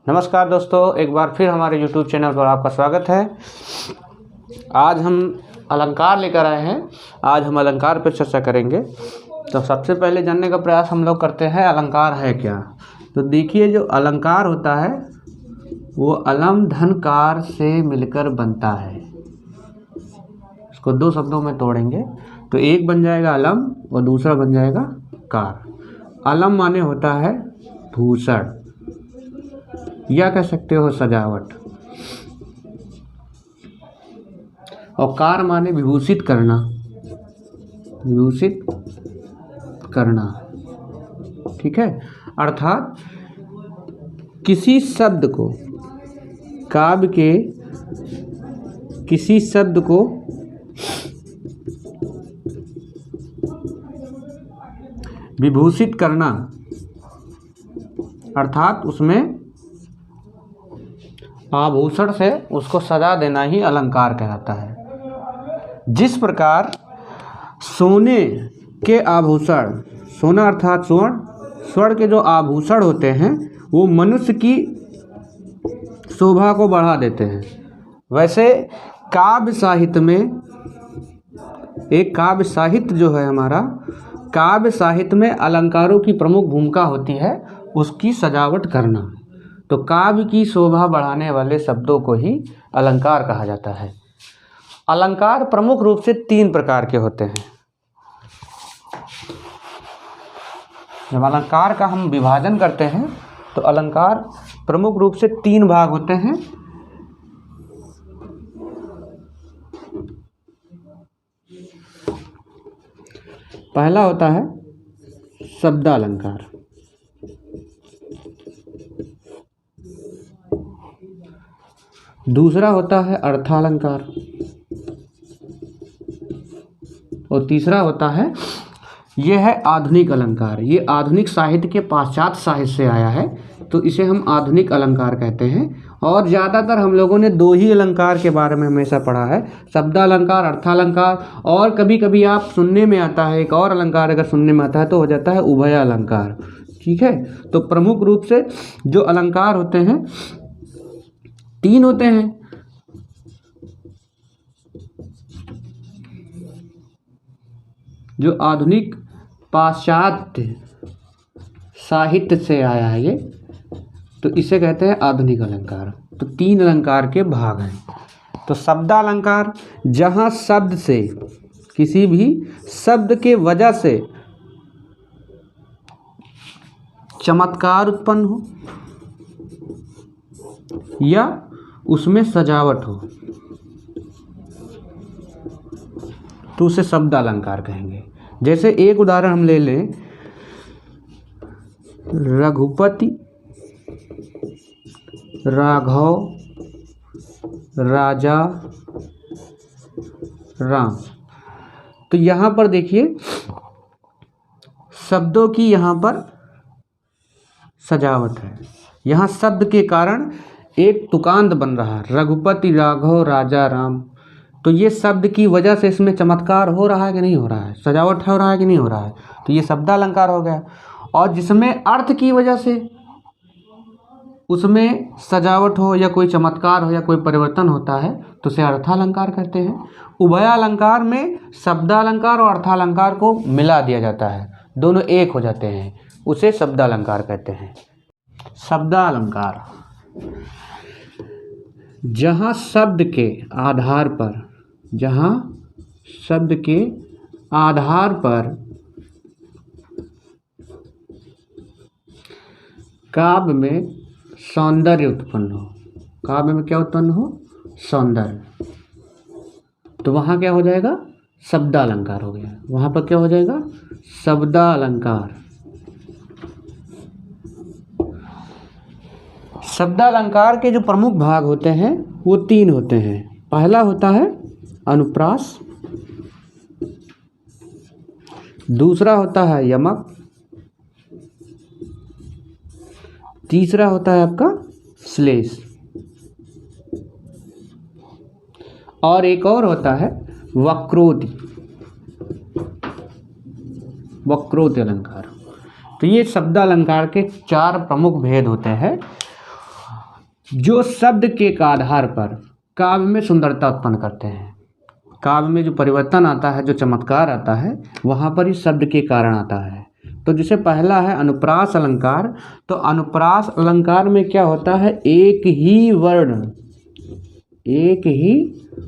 नमस्कार दोस्तों, एक बार फिर हमारे YouTube चैनल पर आपका स्वागत है। आज हम अलंकार लेकर आए हैं। आज हम अलंकार पर चर्चा करेंगे। तो सबसे पहले जानने का प्रयास हम लोग करते हैं अलंकार है क्या। तो देखिए, जो अलंकार होता है वो अलम धनकार से मिलकर बनता है। इसको दो शब्दों में तोड़ेंगे तो एक बन जाएगा अलम और दूसरा बन जाएगा कार। अलम माने होता है भूषण या कह सकते हो सजावट, और कार माने विभूषित करना, विभूषित करना। ठीक है, अर्थात किसी शब्द को, काव्य के किसी शब्द को विभूषित करना, अर्थात उसमें आभूषण से उसको सजा देना ही अलंकार कहलाता है। जिस प्रकार सोने के आभूषण, सोना अर्थात स्वर्ण, स्वर्ण के जो आभूषण होते हैं वो मनुष्य की शोभा को बढ़ा देते हैं, वैसे काव्य साहित्य में, एक काव्य साहित्य जो है हमारा, काव्य साहित्य में अलंकारों की प्रमुख भूमिका होती है उसकी सजावट करना। तो काव्य की शोभा बढ़ाने वाले शब्दों को ही अलंकार कहा जाता है। अलंकार प्रमुख रूप से तीन प्रकार के होते हैं। जब अलंकार का हम विभाजन करते हैं तो अलंकार प्रमुख रूप से तीन भाग होते हैं। पहला होता है शब्दालंकार, दूसरा होता है अर्थालंकार और तीसरा होता है, यह है आधुनिक अलंकार। ये आधुनिक साहित्य के पश्चात साहित्य से आया है, तो इसे हम आधुनिक अलंकार कहते हैं। और ज़्यादातर हम लोगों ने दो ही अलंकार के बारे में हमेशा पढ़ा है, शब्दालंकार, अर्थालंकार, और कभी कभी आप सुनने में आता है एक और अलंकार, अगर सुनने में आता है तो हो जाता है उभय अलंकार। ठीक है, तो प्रमुख रूप से जो अलंकार होते हैं तीन होते हैं। जो आधुनिक पाश्चात्य साहित्य से आया है ये, तो इसे कहते हैं आधुनिक अलंकार। तो तीन अलंकार के भाग हैं। तो शब्दालंकार, जहाँ शब्द से, किसी भी शब्द के वजह से चमत्कार उत्पन्न हो या उसमें सजावट हो तो उसे शब्दालंकार कहेंगे। जैसे एक उदाहरण हम ले लें, रघुपति, राघव, राजा, राम। तो यहाँ पर देखिए शब्दों की यहाँ पर सजावट है। यहाँ शब्द के कारण एक तुकांत बन रहा है, रघुपति, राघव, राजा, राम। तो ये शब्द की वजह से इसमें चमत्कार हो रहा है कि नहीं हो रहा है, सजावट हो रहा है कि नहीं हो रहा है, तो ये शब्दालंकार हो गया। और जिसमें अर्थ की वजह से उसमें सजावट हो या कोई चमत्कार हो या कोई परिवर्तन होता है तो उसे अर्थालंकार कहते हैं। उभयालंकार में शब्दालंकार और अर्थालंकार को मिला दिया जाता है, दोनों एक हो जाते हैं, उसे शब्दालंकार कहते हैं। शब्दालंकार, जहाँ शब्द के आधार पर, जहाँ शब्द के आधार पर काव्य में सौंदर्य उत्पन्न हो, काव्य में क्या उत्पन्न हो, सौंदर्य, तो वहाँ क्या हो जाएगा, शब्दालंकार हो गया। वहाँ पर क्या हो जाएगा, शब्दालंकार। शब्दालंकार के जो प्रमुख भाग होते हैं वो तीन होते हैं। पहला होता है अनुप्रास, दूसरा होता है यमक, तीसरा होता है आपका श्लेष, और एक और होता है वक्रोति, वक्रोति अलंकार। तो ये शब्दालंकार के चार प्रमुख भेद होते हैं। जो शब्द के आधार पर काव्य में सुंदरता उत्पन्न करते हैं। काव्य में जो परिवर्तन आता है, जो चमत्कार आता है, वहाँ पर इस शब्द के कारण आता है। तो जैसे पहला है अनुप्रास अलंकार। तो अनुप्रास अलंकार में क्या होता है, एक ही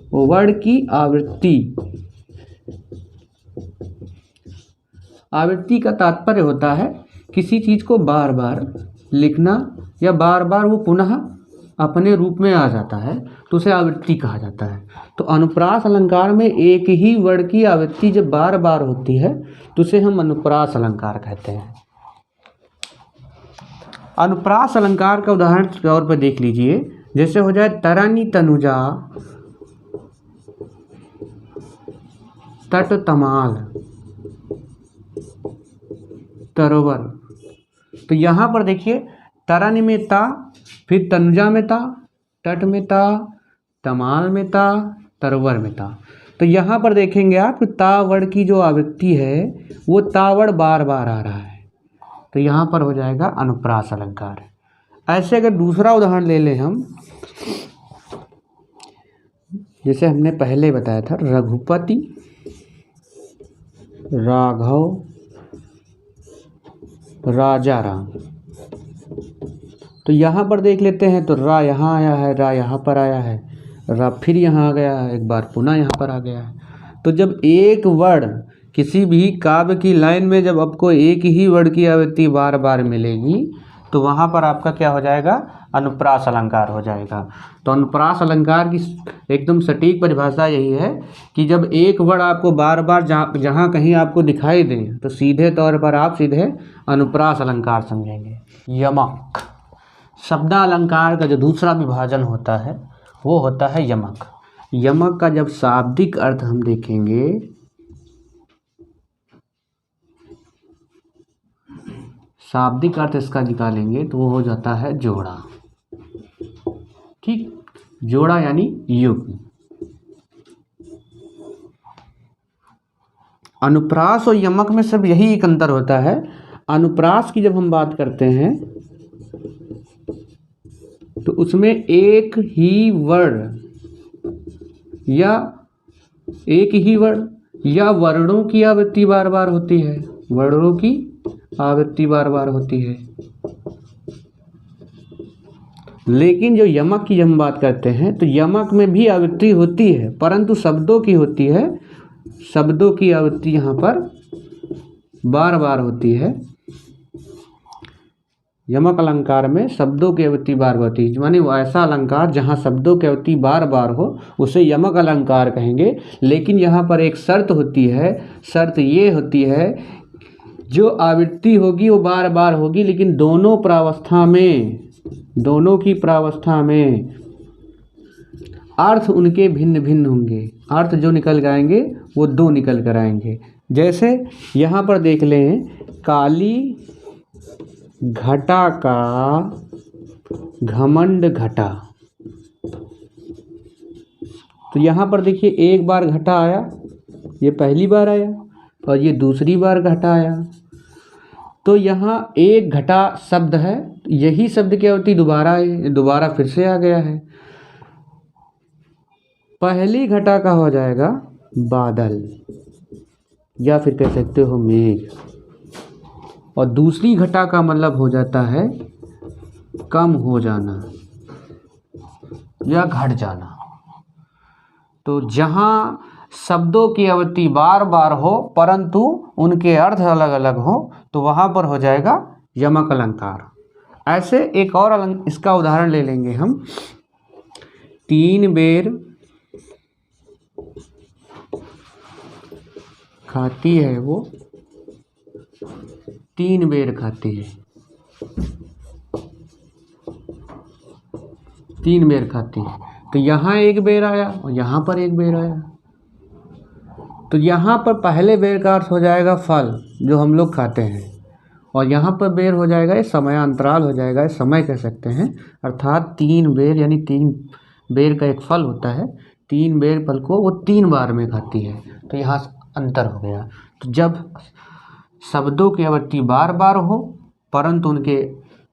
वर्ण की आवृत्ति का तात्पर्य होता है किसी चीज़ को बार बार लिखना या बार बार वो पुनः अपने रूप में आ जाता है, तो उसे आवृत्ति कहा जाता है। तो अनुप्रास अलंकार में एक ही वर्ण की आवृत्ति जब बार बार होती है तो उसे हम अनुप्रास अलंकार कहते हैं। अनुप्रास अलंकार का उदाहरण के तौर पर देख लीजिए, जैसे हो जाए तरनी तनुजा तट तमाल तरोवर। तो यहाँ पर देखिए तरन में ता, फिर तनुजा में ता, तट में ता, तमाल में ता, तरोवर में ता। तो यहाँ पर देखेंगे आप तावड़ की जो आवृत्ति है वो तावड़ बार बार आ रहा है, तो यहाँ पर हो जाएगा अनुप्रास अलंकार। ऐसे अगर दूसरा उदाहरण ले लें हम, जैसे हमने पहले बताया था रघुपति राघव राजा राम। तो यहाँ पर देख लेते हैं तो रा यहाँ आया है, रा यहाँ पर आया है, रा फिर यहाँ आ गया है, एक बार पुनः यहाँ पर आ गया है। तो जब एक वर्ण किसी भी काव्य की लाइन में जब आपको एक ही वर्ण की आवृत्ति बार बार मिलेगी तो वहाँ पर आपका क्या हो जाएगा, अनुप्रास अलंकार हो जाएगा। तो अनुप्रास अलंकार की एकदम सटीक परिभाषा यही है कि जब एक वर्ण आपको बार बार जहाँ कहीं आपको दिखाई दे तो सीधे तौर पर आप सीधे अनुप्रास अलंकार समझेंगे। यमक शब्दालंकार का जो दूसरा विभाजन होता है वो होता है यमक। यमक का जब शाब्दिक अर्थ हम देखेंगे, शाब्दिक अर्थ इसका निकालेंगे तो वो हो जाता है जोड़ा। ठीक, जोड़ा यानी युग्म। अनुप्रास और यमक में सब यही एक अंतर होता है। अनुप्रास की जब हम बात करते हैं तो उसमें एक ही वर्ण या वर्णों की आवृत्ति बार बार होती है, वर्णों की आवृत्ति बार बार होती है। लेकिन जो यमक की हम बात करते हैं तो यमक में भी आवृत्ति होती है, परंतु शब्दों की होती है, शब्दों की आवृत्ति यहाँ पर बार बार होती है। यमक अलंकार में शब्दों की आवृत्ति बार बार होती है, माने वो ऐसा अलंकार जहाँ शब्दों की आवृत्ति बार बार हो उसे यमक अलंकार कहेंगे। लेकिन यहाँ पर एक शर्त होती है, शर्त ये होती है जो आवृत्ति होगी वो बार बार होगी, लेकिन दोनों की प्रावस्था में अर्थ उनके भिन्न भिन्न होंगे। अर्थ जो निकल आएंगे वो दो निकल कर आएंगे। जैसे यहाँ पर देख लें, काली घटा का घमंड घटा। तो यहाँ पर देखिए एक बार घटा आया, ये पहली बार आया, और ये दूसरी बार घटा आया। तो यहाँ एक घटा शब्द है, यही शब्द क्या होती दोबारा फिर से आ गया है। पहली घटा का हो जाएगा बादल या फिर कह सकते हो मेघ, और दूसरी घटा का मतलब हो जाता है कम हो जाना या घट जाना। तो जहाँ शब्दों की आवृत्ति बार बार हो परंतु उनके अर्थ अलग अलग हो तो वहाँ पर हो जाएगा यमक अलंकार। ऐसे एक और इसका उदाहरण ले लेंगे हम। 3 बेर खाती है वो, 3 बेर खाती है, 3 बेर खाती है। तो यहाँ एक बेर आया और यहाँ पर एक बेर आया। तो यहाँ पर पहले बेर का अर्थ हो जाएगा फल जो हम लोग खाते हैं, और यहाँ पर बेर हो जाएगा ये समयांतराल हो जाएगा, समय कह सकते हैं। अर्थात 3 बेर यानी 3 बेर का एक फल होता है, 3 बेर फल को वो 3 बार में खाती है। तो यहाँ अंतर हो गया। तो जब शब्दों की आवृत्ति बार बार हो परंतु उनके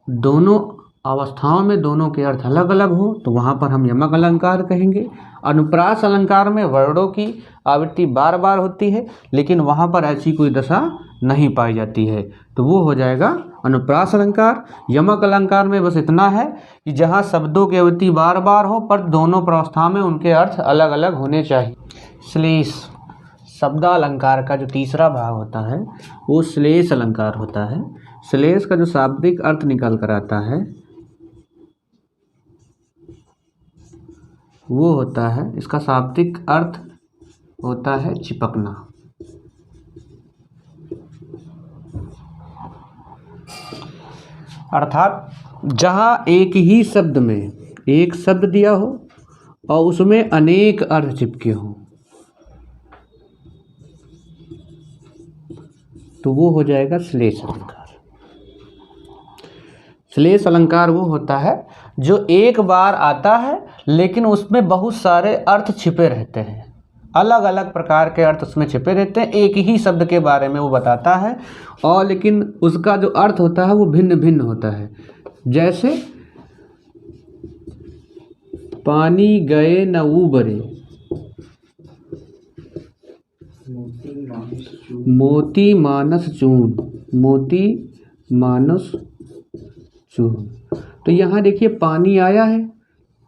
दोनों अवस्थाओं में दोनों के अर्थ अलग अलग हो तो वहाँ पर हम यमक अलंकार कहेंगे। अनुप्रास अलंकार में वर्णों की आवृत्ति बार बार होती है, लेकिन वहाँ पर ऐसी कोई दशा नहीं पाई जाती है, तो वो हो जाएगा अनुप्रास अलंकार। यमक अलंकार में बस इतना है कि जहाँ शब्दों की आवृत्ति बार बार हो पर दोनों प्रावस्था में उनके अर्थ अलग अलग होने चाहिए। श्लेष शब्दालंकार का जो तीसरा भाग होता है वो श्लेष अलंकार होता है। श्लेष का जो शाब्दिक अर्थ निकल कर आता है वो होता है, इसका शाब्दिक अर्थ होता है चिपकना। अर्थात जहाँ एक ही शब्द में एक शब्द दिया हो और उसमें अनेक अर्थ चिपके हों तो वो हो जाएगा श्लेष अलंकार। श्लेष अलंकार वो होता है जो एक बार आता है लेकिन उसमें बहुत सारे अर्थ छिपे रहते हैं, अलग अलग प्रकार के अर्थ उसमें छिपे रहते हैं। एक ही शब्द के बारे में वो बताता है और लेकिन उसका जो अर्थ होता है वो भिन्न भिन्न होता है। जैसे पानी गए न उबरे, मोती मानस चून, मोती मानस चून। तो यहाँ देखिए पानी आया है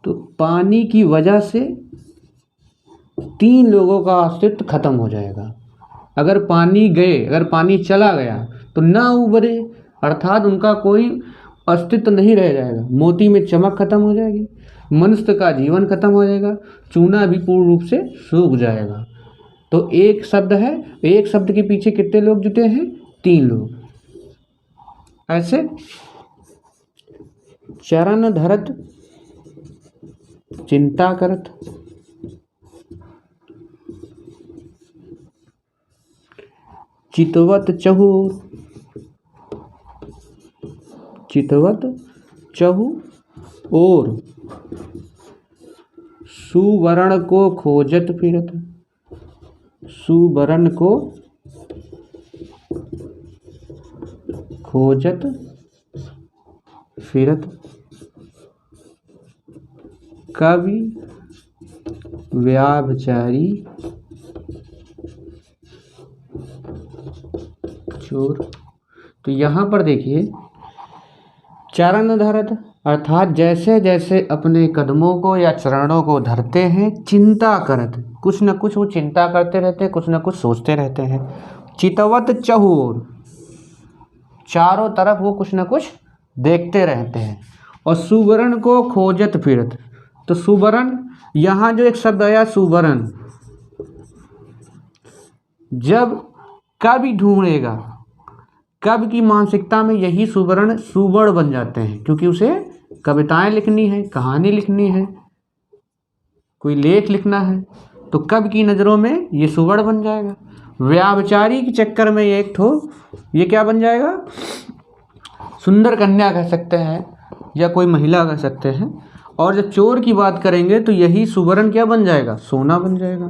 तो पानी की वजह से 3 लोगों का अस्तित्व खत्म हो जाएगा। अगर पानी गए, अगर पानी चला गया तो ना उबरे, अर्थात उनका कोई अस्तित्व नहीं रह जाएगा। मोती में चमक खत्म हो जाएगी, मनुष्य का जीवन खत्म हो जाएगा, चूना भी पूर्ण रूप से सूख जाएगा। तो एक शब्द है, एक शब्द के पीछे कितने लोग जुटे हैं? 3 लोग। ऐसे चरण धरत चिंता करत, चितवत चहुर, चितवत चहु और सुवर्ण को खोजत फिरत, सुवर्ण को खोजत फिरत, कवि व्याभिचारी चोर। तो यहाँ पर देखिए चरण धरत अर्थात जैसे जैसे अपने कदमों को या चरणों को धरते हैं, चिंता करत, कुछ न कुछ वो चिंता करते रहते हैं, कुछ न कुछ सोचते रहते हैं। चितवत चहुर, चारों तरफ वो कुछ न कुछ देखते रहते हैं। और सुवर्ण को खोजत फिरत, तो सुवर्ण यहाँ जो एक शब्द आया सुवर्ण, जब कवि ढूंढेगा, कवि की मानसिकता में यही सुवर्ण सुवर्ण बन जाते हैं, क्योंकि उसे कविताएं लिखनी है, कहानी लिखनी है, कोई लेख लिखना है, तो कवि की नज़रों में ये सुवर्ण बन जाएगा। व्याभिचारी के चक्कर में एक ठो ये क्या बन जाएगा? सुंदर कन्या कह सकते हैं या कोई महिला कह सकते हैं। और जब चोर की बात करेंगे तो यही सुवर्ण क्या बन जाएगा? सोना बन जाएगा।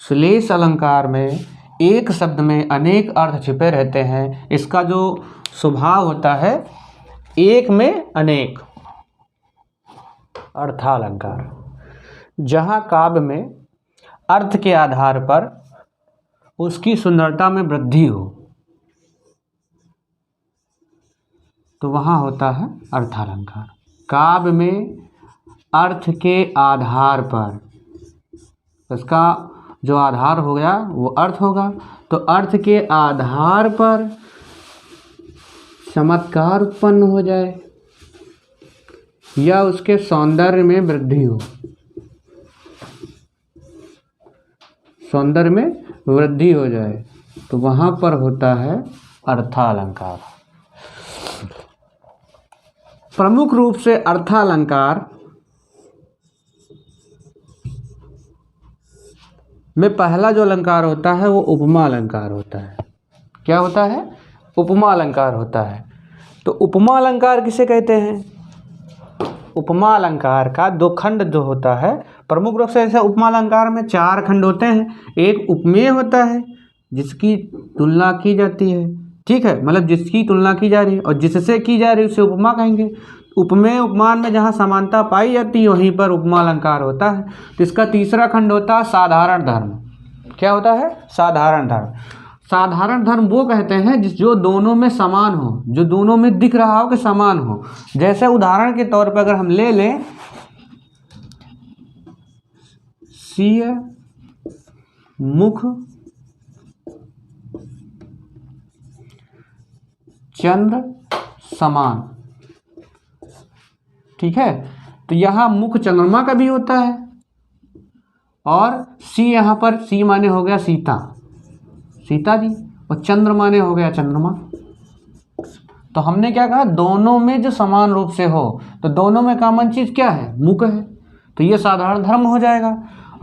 श्लेष अलंकार में एक शब्द में अनेक अर्थ छिपे रहते हैं। इसका जो स्वभाव होता है एक में अनेक। अर्थालंकार, जहाँ काव्य में अर्थ के आधार पर उसकी सुंदरता में वृद्धि हो तो वहाँ होता है अर्थालंकार। काव्य में अर्थ के आधार पर, इसका जो आधार हो गया वो अर्थ होगा, तो अर्थ के आधार पर चमत्कार उत्पन्न हो जाए या उसके सौंदर्य में वृद्धि हो, सौंदर्य में वृद्धि हो जाए, तो वहाँ पर होता है अर्थालंकार। प्रमुख रूप से अर्थालंकार में पहला जो अलंकार होता है वो उपमा अलंकार होता है। क्या होता है? उपमा अलंकार होता है। तो उपमा अलंकार किसे कहते हैं? उपमा अलंकार का 2 खंड जो होता है प्रमुख रूप से, जैसे उपमा अलंकार में 4 खंड होते हैं। एक उपमेय होता है जिसकी तुलना की जाती है, ठीक है, मतलब जिसकी तुलना की जा रही है और जिससे की जा रही है उसे उपमा कहेंगे। उपमेय उपमान में जहाँ समानता पाई जाती है वहीं पर उपमा अलंकार होता है। तो इसका तीसरा खंड होता है साधारण धर्म। क्या होता है? साधारण धर्म। साधारण धर्म वो कहते हैं जो दोनों में समान हो, जो दोनों में दिख रहा हो कि समान हो। जैसे उदाहरण के तौर पर अगर हम ले लें सीय मुख चंद्र समान, ठीक है, तो यहाँ मुख चंद्रमा का भी होता है और सी यहाँ पर सी माने हो गया सीता, सीता जी, और चंद्र माने हो गया चंद्रमा। तो हमने क्या कहा? दोनों में जो समान रूप से हो, तो दोनों में कॉमन चीज क्या है? मुख है। तो ये साधारण धर्म हो जाएगा।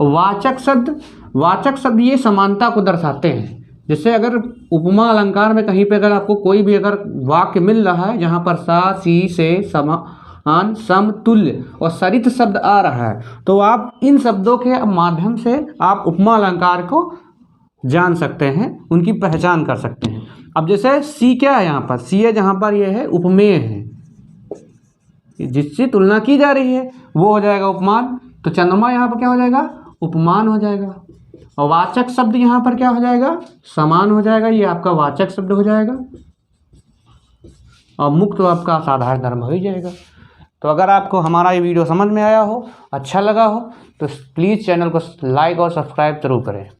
वाचक शब्द ये समानता को दर्शाते हैं। जैसे अगर उपमा अलंकार में कहीं पे अगर आपको कोई भी अगर वाक्य मिल रहा है जहाँ पर सा सी से समान समतुल्य और सरित शब्द आ रहा है, तो आप इन शब्दों के माध्यम से आप उपमा अलंकार को जान सकते हैं, उनकी पहचान कर सकते हैं। अब जैसे सी क्या है यहाँ पर? सी है जहाँ पर यह है उपमेय है, जिससे तुलना की जा रही है वो हो जाएगा उपमान। तो चंद्रमा यहाँ पर क्या हो जाएगा? उपमान हो जाएगा। और वाचक शब्द यहाँ पर क्या हो जाएगा? समान हो जाएगा, ये आपका वाचक शब्द हो जाएगा। और मुक्त तो आपका साधारण धर्म हो ही जाएगा। तो अगर आपको हमारा ये वीडियो समझ में आया हो, अच्छा लगा हो, तो प्लीज़ चैनल को लाइक और सब्सक्राइब जरूर करें।